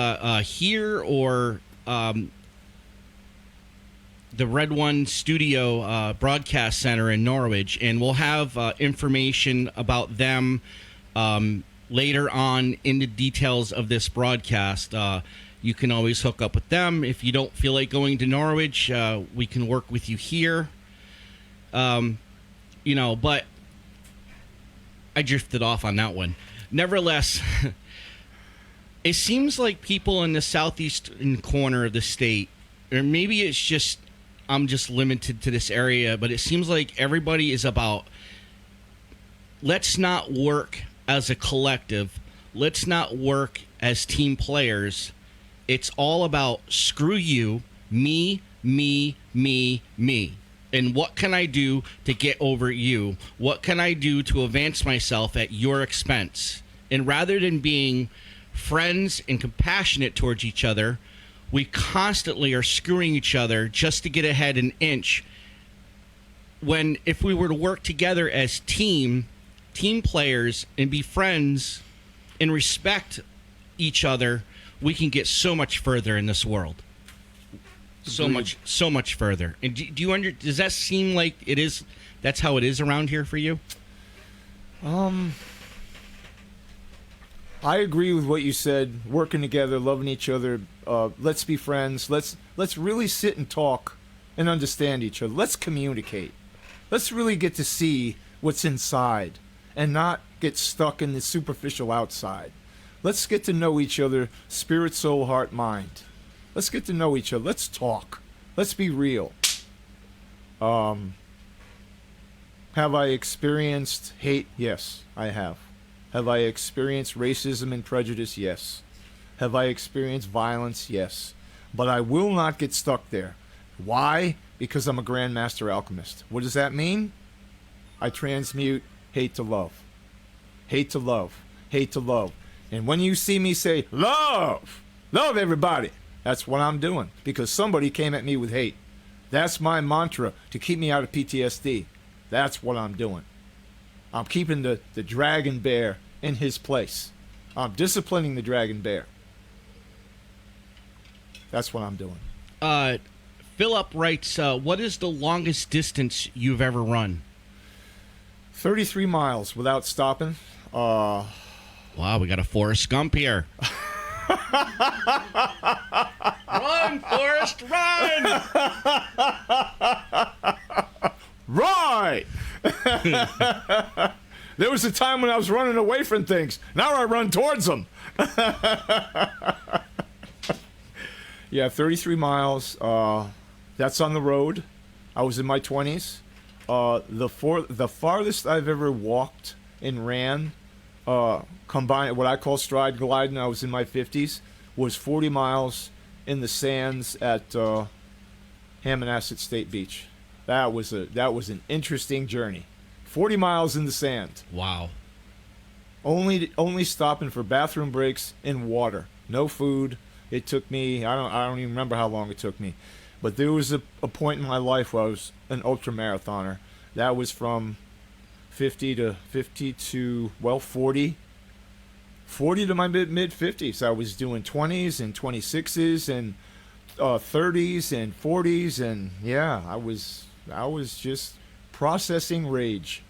here or the Red One Studio Broadcast Center in Norwich, and we'll have information about them later on in the details of this broadcast. You can always hook up with them. If you don't feel like going to Norwich, we can work with you here. You know, but I drifted off on that one. Nevertheless, it seems like people in the southeastern corner of the state, or maybe it's just I'm just limited to this area, but it seems like everybody is about, let's not work as a collective. Let's not work as team players. It's all about screw you, me, me, me, me. And what can I do to get over you? What can I do to advance myself at your expense? And rather than being friends and compassionate towards each other, we constantly are screwing each other just to get ahead an inch. When if we were to work together as team players and be friends and respect each other, we can get so much further in this world. So much further. And do you does that seem like it is? That's how it is around here for you? I agree with what you said. Working together, loving each other. Let's be friends. Let's really sit and talk and understand each other. Let's communicate. Let's really get to see what's inside and not get stuck in the superficial outside. Let's get to know each other, spirit, soul, heart, mind. Let's get to know each other. Let's talk. Let's be real. Have I experienced hate? Yes, I have. Have I experienced racism and prejudice? Yes. Have I experienced violence? Yes. But I will not get stuck there. Why? Because I'm a Grandmaster Alchemist. What does that mean? I transmute hate to love. Hate to love. Hate to love. And when you see me say, love! Love everybody! That's what I'm doing. Because somebody came at me with hate. That's my mantra to keep me out of PTSD. That's what I'm doing. I'm keeping the dragon bear in his place. I'm disciplining the dragon bear. That's what I'm doing. Philip writes, what is the longest distance you've ever run? 33 miles without stopping. Wow, we got a Forrest Gump here. Run, Forrest, run! Right! There was a time when I was running away from things. Now I run towards them. Yeah, 33 miles. That's on the road. I was in my 20s. The farthest I've ever walked and ran, combined what I call stride gliding, I was in my 50s, was 40 miles in the sands at Hammonasset State Beach. That was an interesting journey. 40 miles in the sand. Wow. Only stopping for bathroom breaks and water. No food. It took me, I don't even remember how long it took me. But there was a point in my life where I was an ultra marathoner. That was from 40 to my mid 50s. I was doing 20s and 26s and 30s and 40s, and yeah, I was just processing rage,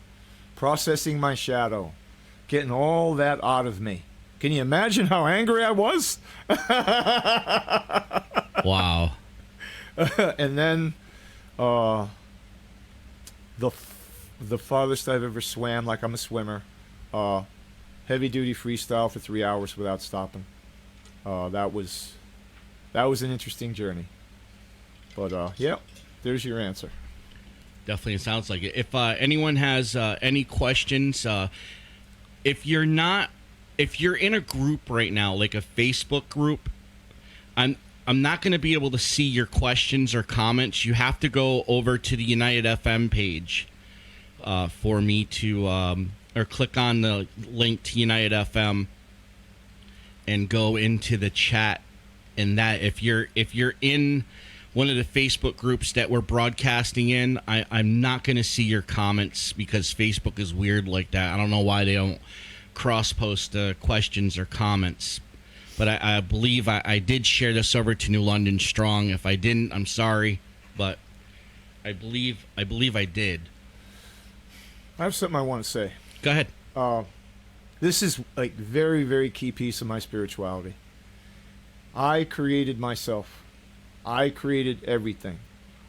processing my shadow, getting all that out of me. Can you imagine how angry I was? Wow. And then the farthest I've ever swam, like I'm a swimmer, heavy duty freestyle for 3 hours without stopping. That was an interesting journey. But yeah, there's your answer. Definitely sounds like it. If anyone has any questions, if you're in a group right now, like a Facebook group, I'm not going to be able to see your questions or comments. You have to go over to the United FM page for me to, or click on the link to United FM and go into the chat. And that if you're in one of the Facebook groups that we're broadcasting in, I'm not going to see your comments because Facebook is weird like that. I don't know why they don't cross-post questions or comments. But I believe I did share this over to New London Strong. If I didn't, I'm sorry. But I believe I did. I have something I want to say. Go ahead. This is like very, very key piece of my spirituality. I created myself. I created everything.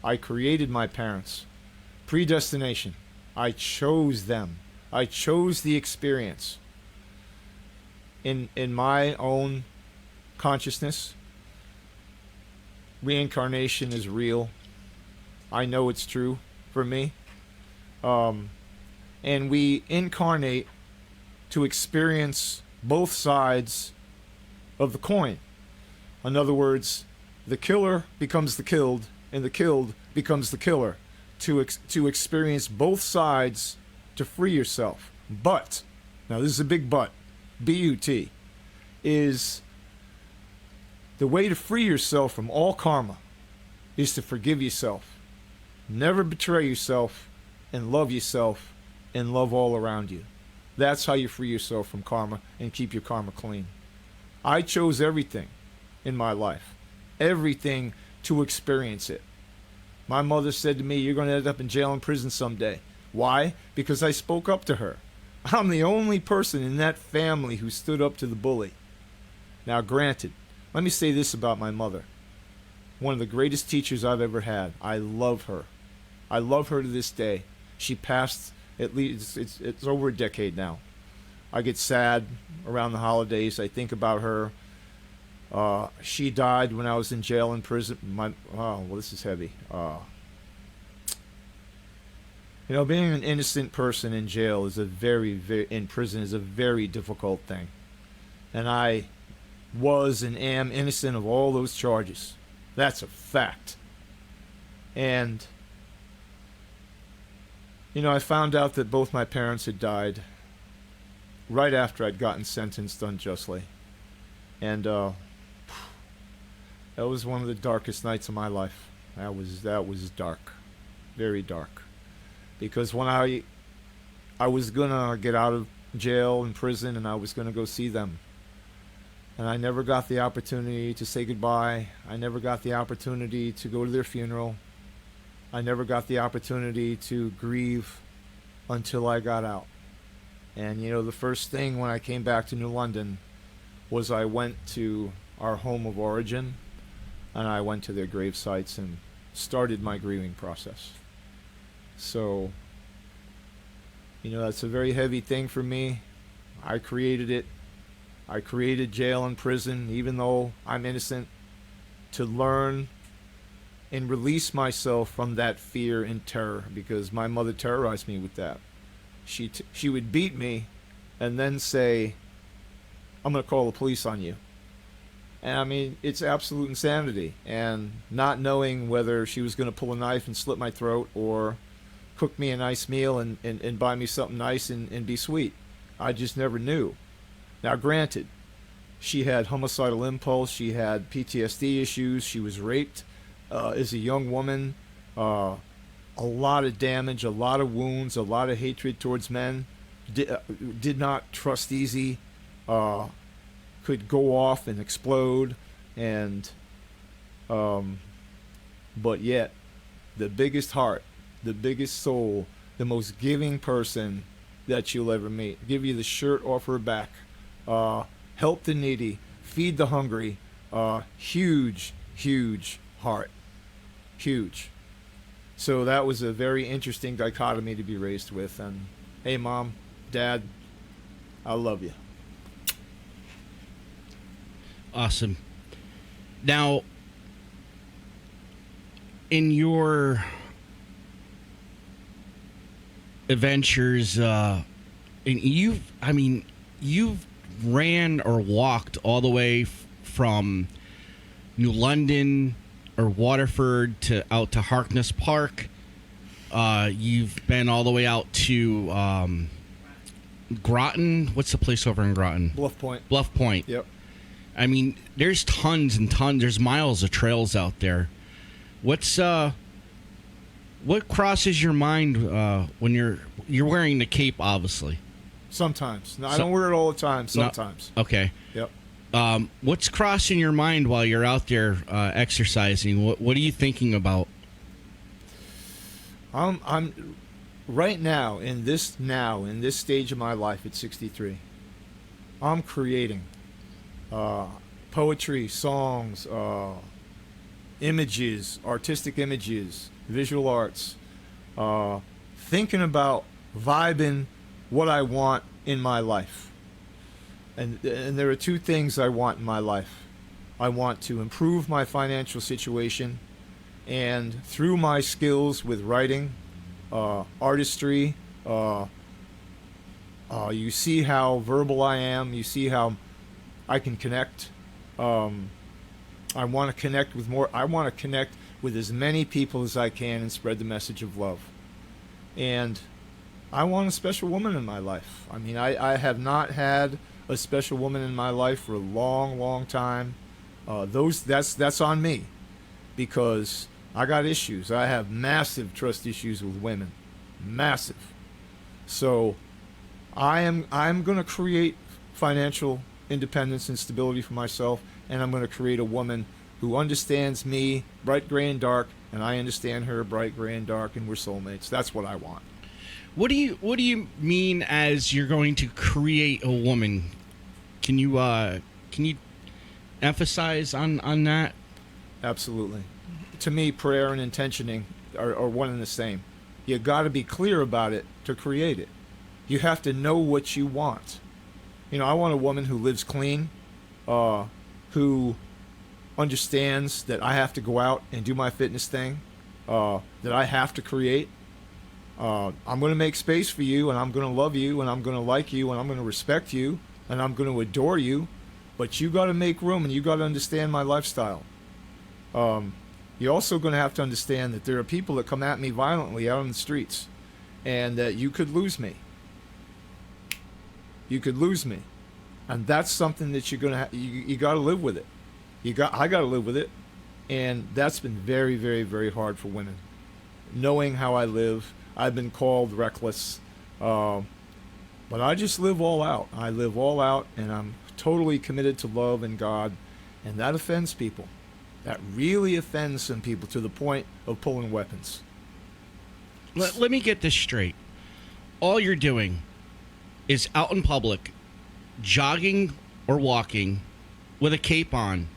I created my parents. Predestination. I chose them. I chose the experience. In my own consciousness, reincarnation is real. I know it's true for me. And we incarnate to experience both sides of the coin. In other words, the killer becomes the killed, and the killed becomes the killer. To experience both sides to free yourself. But, now this is a big but, B-U-T, is the way to free yourself from all karma is to forgive yourself. Never betray yourself, and love yourself, and love all around you. That's how you free yourself from karma and keep your karma clean. I chose everything in my life. Everything to experience it. My mother said to me, you're going to end up in jail and prison someday. Why? Because I spoke up to her. I'm the only person in that family who stood up to the bully. Now, granted, let me say this about my mother. One of the greatest teachers I've ever had. I love her. I love her to this day. She passed, at least, it's over a decade now. I get sad around the holidays. I think about her. She died when I was in jail and prison. This is heavy. Being an innocent person in jail is in prison is a very difficult thing. And I was and am innocent of all those charges. That's a fact. And, I found out that both my parents had died right after I'd gotten sentenced unjustly. And, that was one of the darkest nights of my life. That was dark, very dark, because when I was gonna get out of jail and prison, and I was gonna go see them, and I never got the opportunity to say goodbye. I never got the opportunity to go to their funeral. I never got the opportunity to grieve until I got out. And the first thing when I came back to New London was I went to our home of origin, and I went to their grave sites and started my grieving process. So, that's a very heavy thing for me. I created it. I created jail and prison, even though I'm innocent, to learn and release myself from that fear and terror, because my mother terrorized me with that. She would beat me and then say, "I'm going to call the police on you." And I mean, it's absolute insanity. And not knowing whether she was going to pull a knife and slit my throat or cook me a nice meal and buy me something nice and be sweet. I just never knew. Now, granted, she had homicidal impulse. She had PTSD issues. She was raped as a young woman. A lot of damage, a lot of wounds, a lot of hatred towards men. Did not trust easy. Could go off and explode, and but yet the biggest heart, the biggest soul, the most giving person that you'll ever meet. Give you the shirt off her back, help the needy, feed the hungry. Huge heart, huge. So that was a very interesting dichotomy to be raised with. And hey, Mom, Dad, I love you. Awesome. Now, in your adventures, and you've ran or walked all the way from New London or Waterford to out to Harkness Park. You've been all the way out to Groton. What's the place over in Groton? Bluff Point. Bluff Point. Yep. I mean, there's tons and tons. There's miles of trails out there. What crosses your mind when you're wearing the cape? Obviously. Sometimes. No, I don't wear it all the time. Sometimes. No. Okay. Yep. What's crossing your mind while you're out there exercising? What are you thinking about? I'm right now in this stage of my life at 63. I'm creating poetry, songs, images, artistic images, visual arts, thinking about vibing what I want in my life. And there are two things I want in my life. I want to improve my financial situation, and through my skills with writing, artistry, you see how verbal I am, you see how I can connect. I want to connect with more. I want to connect with as many people as I can and spread the message of love. And I want a special woman in my life. I mean, I have not had a special woman in my life for a long, long time. That's on me, because I got issues. I have massive trust issues with women, massive. So I'm going to create financial independence and stability for myself, and I'm going to create a woman who understands me, bright, gray, and dark, and I understand her, bright, gray, and dark, and we're soulmates. That's what I want. What do you mean as you're going to create a woman? Can you emphasize on that? Absolutely. To me, prayer and intentioning are one and the same. You got to be clear about it to create it. You have to know what you want. I want a woman who lives clean, who understands that I have to go out and do my fitness thing, that I have to create. I'm going to make space for you, and I'm going to love you, and I'm going to like you, and I'm going to respect you, and I'm going to adore you. But you got to make room, and you got to understand my lifestyle. You're also going to have to understand that there are people that come at me violently out on the streets, and that you could lose me. You could lose me, and that's something that you're gonna you got to live with it. I got to live with it. And that's been very, very, very hard for women. Knowing how I live, I've been called reckless. But I just live all out. I live all out, and I'm totally committed to love and God. And that offends people. That really offends some people to the point of pulling weapons. Let me get this straight. All you're doing is out in public, jogging or walking with a cape on,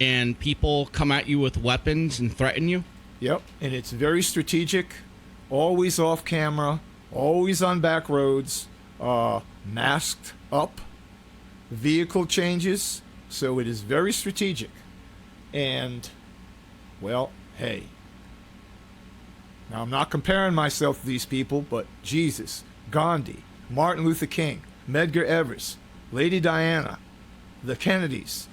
and people come at you with weapons and threaten you? Yep, and it's very strategic, always off camera, always on back roads, masked up, vehicle changes, so it is very strategic. And, well, hey. Now, I'm not comparing myself to these people, but Jesus, Gandhi, Martin Luther King, Medgar Evers, Lady Diana, the Kennedys,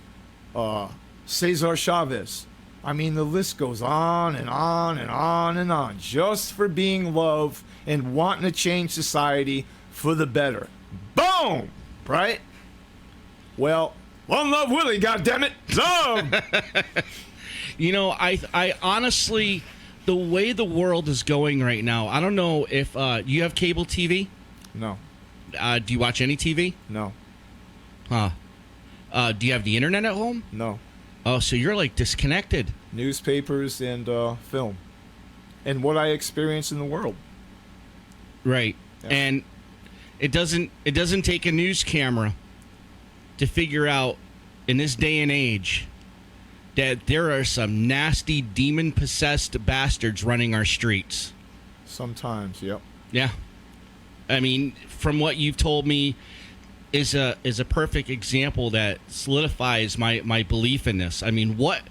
Cesar Chavez. I mean, the list goes on and on and on and on, just for being love and wanting to change society for the better. Boom! Right? Well, one love Willie, goddammit! Love! You know, I honestly, the way the world is going right now, I don't know if you have cable TV? No. Do you watch any TV? No. Huh. Do you have the internet at home? No. Oh, so you're like disconnected. Newspapers and film. And what I experience in the world. Right. Yeah. And it doesn't take a news camera to figure out in this day and age that there are some nasty demon-possessed bastards running our streets. Sometimes, yep. Yeah. I mean, from what you've told me is a perfect example that solidifies my belief in this. I mean, what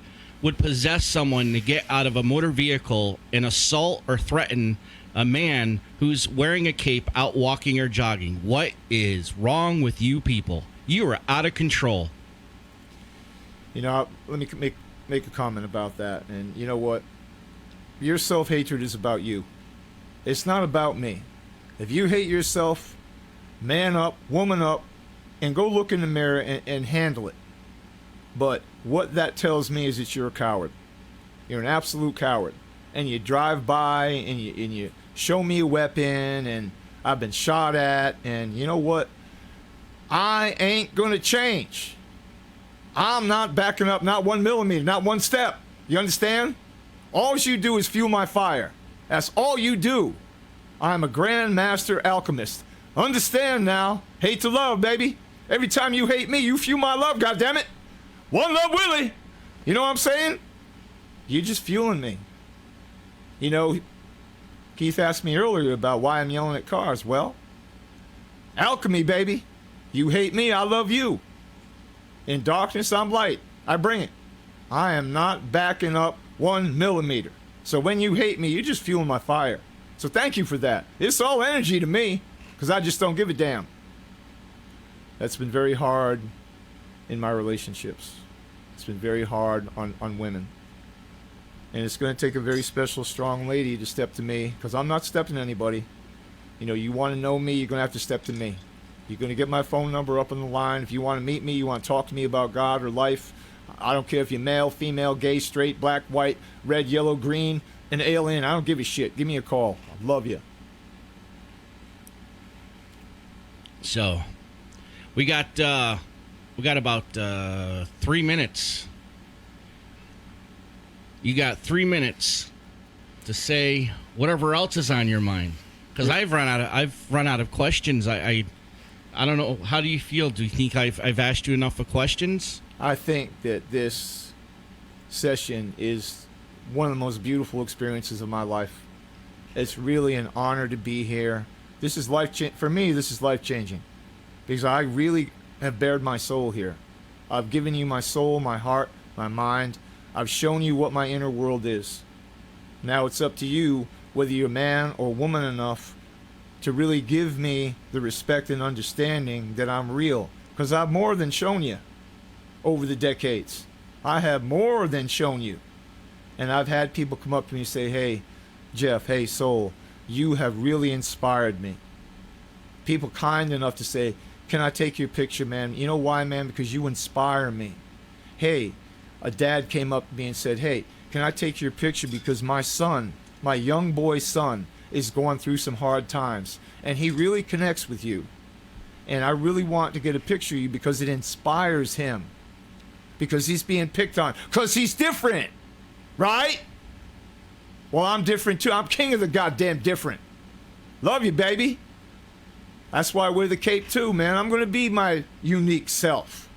would possess someone to get out of a motor vehicle and assault or threaten a man who's wearing a cape out walking or jogging? What is wrong with you people? You are out of control. You know, let me make a comment about that. And you know what? Your self-hatred is about you. It's not about me. If you hate yourself, man up, woman up, and go look in the mirror and handle it. But what that tells me is that you're a coward. You're an absolute coward. And you drive by and you show me a weapon and I've been shot at, and you know what? I ain't gonna change. I'm not backing up, not 1 millimeter, not one step. You understand? All you do is fuel my fire. That's all you do. I'm a grandmaster alchemist. Understand now. Hate to love, baby. Every time you hate me, you fuel my love, goddammit. One love Willie. You know what I'm saying? You're just fueling me. You know, Keith asked me earlier about why I'm yelling at cars. Well, alchemy, baby. You hate me, I love you. In darkness, I'm light. I bring it. I am not backing up 1 millimeter. So when you hate me, you're just fueling my fire. So thank you for that. It's all energy to me, because I just don't give a damn. That's been very hard in my relationships. It's been very hard on women. And it's going to take a very special, strong lady to step to me, because I'm not stepping to anybody. You know, you want to know me, you're going to have to step to me. You're going to get my phone number up on the line. If you want to meet me, you want to talk to me about God or life, I don't care if you're male, female, gay, straight, black, white, red, yellow, green, an alien. I don't give a shit. Give me a call. I love you. So, we got about 3 minutes. You got 3 minutes to say whatever else is on your mind, because I've run out of questions. I don't know. How do you feel? Do you think I've asked you enough of questions? I think that this session is one of the most beautiful experiences of my life. It's really an honor to be here. This is for me, this is life-changing, because I really have bared my soul here. I've given you my soul, my heart, my mind. I've shown you what my inner world is. Now it's up to you, whether you're man or woman enough, to really give me the respect and understanding that I'm real, because I've more than shown you over the decades. I have more than shown you. And I've had people come up to me and say, hey, Jeff, hey, Soul, you have really inspired me. People kind enough to say, can I take your picture, man? You know why, man? Because you inspire me. Hey, a dad came up to me and said, "Hey, can I take your picture because my son, my young boy son, is going through some hard times, and he really connects with you. And I really want to get a picture of you because it inspires him. Because he's being picked on. Because he's different. Right? Well, I'm different too. I'm king of the goddamn different. Love you, baby. That's why I wear the cape too, man. I'm going to be my unique self.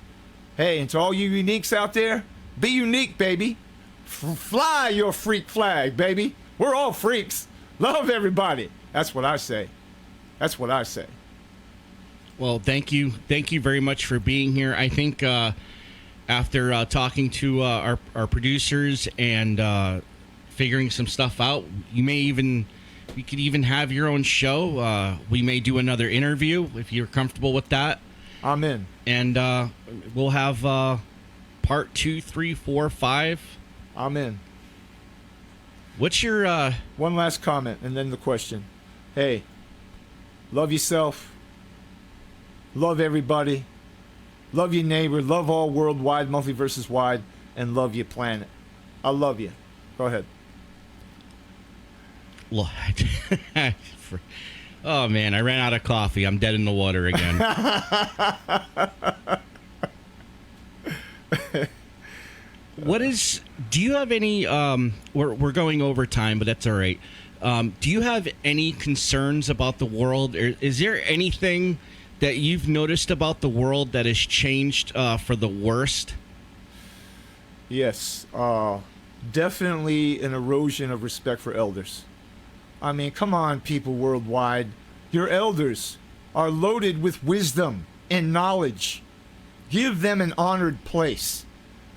Hey, and to all you uniques out there, be unique, baby. Fly your freak flag, baby. We're all freaks. Love everybody. That's what I say. That's what I say. Well, thank you. Thank you very much for being here. I think after talking to our producers and figuring some stuff out, you could even have your own show. We may do another interview if you're comfortable with that. I'm in. And we'll have part 2, 3, 4, 5. I'm in. What's your... One last comment and then the question. Hey, love yourself. Love everybody. Love your neighbor. Love all worldwide, monthly versus wide. And love your planet. I love you. Go ahead. Oh, man, I ran out of coffee. I'm dead in the water again. Do you have any, we're going over time, but that's all right. Do you have any concerns about the world? Or is there anything that you've noticed about the world that has changed for the worst? Yes. Definitely an erosion of respect for elders. I mean, come on, people worldwide. Your elders are loaded with wisdom and knowledge. Give them an honored place.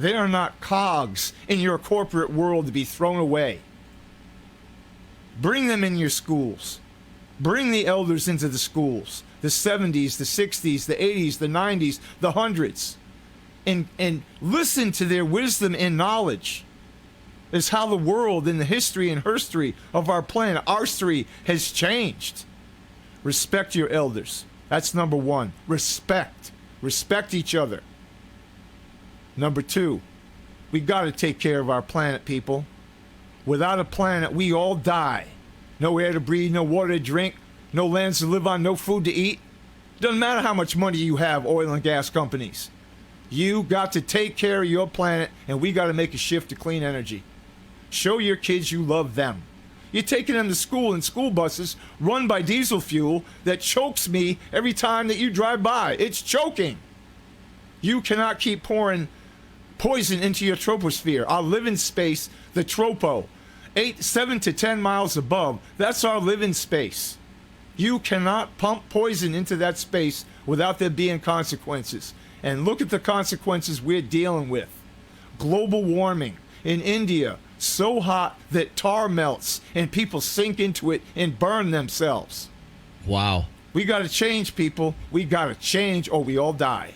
They are not cogs in your corporate world to be thrown away. Bring them in your schools. Bring the elders into the schools. The 70s, the 60s, the 80s, the 90s, the 100s. And listen to their wisdom and knowledge. Is how the world and the history and herstory of our planet, our history, has changed. Respect your elders. That's number one. Respect. Respect each other. Number two, we got to take care of our planet, people. Without a planet, we all die. No air to breathe, no water to drink, no lands to live on, no food to eat. Doesn't matter how much money you have, oil and gas companies. You got to take care of your planet, and we got to make a shift to clean energy. Show your kids you love them. You're taking them to school in school buses run by diesel fuel that chokes me every time that you drive by. It's choking. You cannot keep pouring poison into your troposphere, our living space, the tropo. 7 to 10 miles above, that's our living space. You cannot pump poison into that space without there being consequences. And look at the consequences we're dealing with. Global warming in India. So hot that tar melts and people sink into it and burn themselves. Wow. We got to change, people. We got to change or we all die.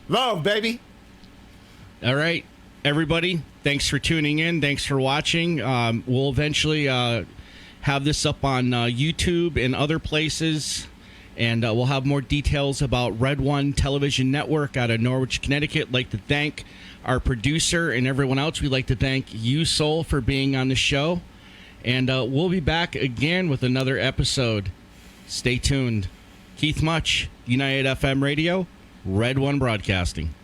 Love, baby. All right, everybody. Thanks for tuning in. Thanks for watching. We'll eventually have this up on YouTube and other places. And we'll have more details about Red One Television Network out of Norwich, Connecticut. I'd like to thank our producer and everyone else. We'd like to thank you, Soul, for being on the show. And we'll be back again with another episode. Stay tuned. Keith Mutch, United FM Radio, Red One Broadcasting.